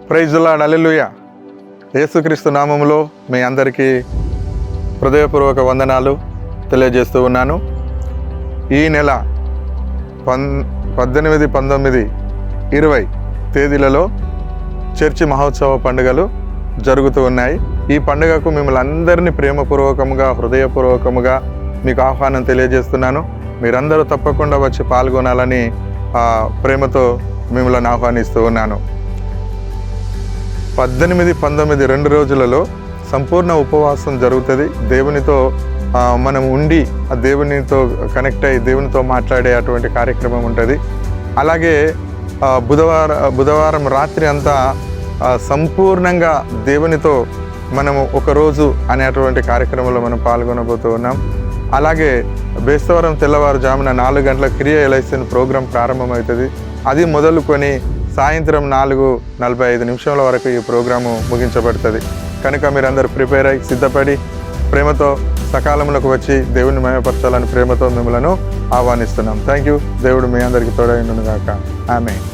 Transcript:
Praise the lord, హల్లెలూయా. యేసుక్రీస్తు నామములో మీ అందరికీ హృదయపూర్వక వందనాలు తెలియజేస్తూ ఉన్నాను. ఈ నెల 18, 19, 20 తేదీలలో చర్చి మహోత్సవ పండుగలు జరుగుతూ ఉన్నాయి. ఈ పండుగకు మిమ్మల్ని అందరినీ ప్రేమపూర్వకముగా, హృదయపూర్వకముగా మీకు ఆహ్వానం తెలియజేస్తున్నాను. మీరందరూ తప్పకుండా వచ్చి పాల్గొనాలని ప్రేమతో మిమ్మల్ని ఆహ్వానిస్తూ ఉన్నాను. 18, 19 2 రోజులలో సంపూర్ణ ఉపవాసం జరుగుతుంది. దేవునితో మనం ఉండి ఆ దేవునితో కనెక్ట్ అయ్యి దేవునితో మాట్లాడే అటువంటి కార్యక్రమం ఉంటుంది. అలాగే బుధవారం రాత్రి అంతా సంపూర్ణంగా దేవునితో మనము ఒకరోజు అనేటువంటి కార్యక్రమంలో మనం పాల్గొనబోతూ ఉన్నాం. అలాగే బేస్తవారం తెల్లవారుజామున 4 గంటల క్రియ ఎలైసన్ ప్రోగ్రాం ప్రారంభమవుతుంది. అది మొదలుకొని సాయంత్రం 4:45 వరకు ఈ ప్రోగ్రాము ముగించబడుతుంది. కనుక మీరందరూ ప్రిపేర్ అయ్యి సిద్ధపడి ప్రేమతో సకాలంలోకి వచ్చి దేవుని మహిమపరచాలని ప్రేమతో మిమ్మల్ని ఆహ్వానిస్తున్నాం. Thank you. దేవుడు మీ అందరికీ తోడై ఉండును గాక. ఆమేన్.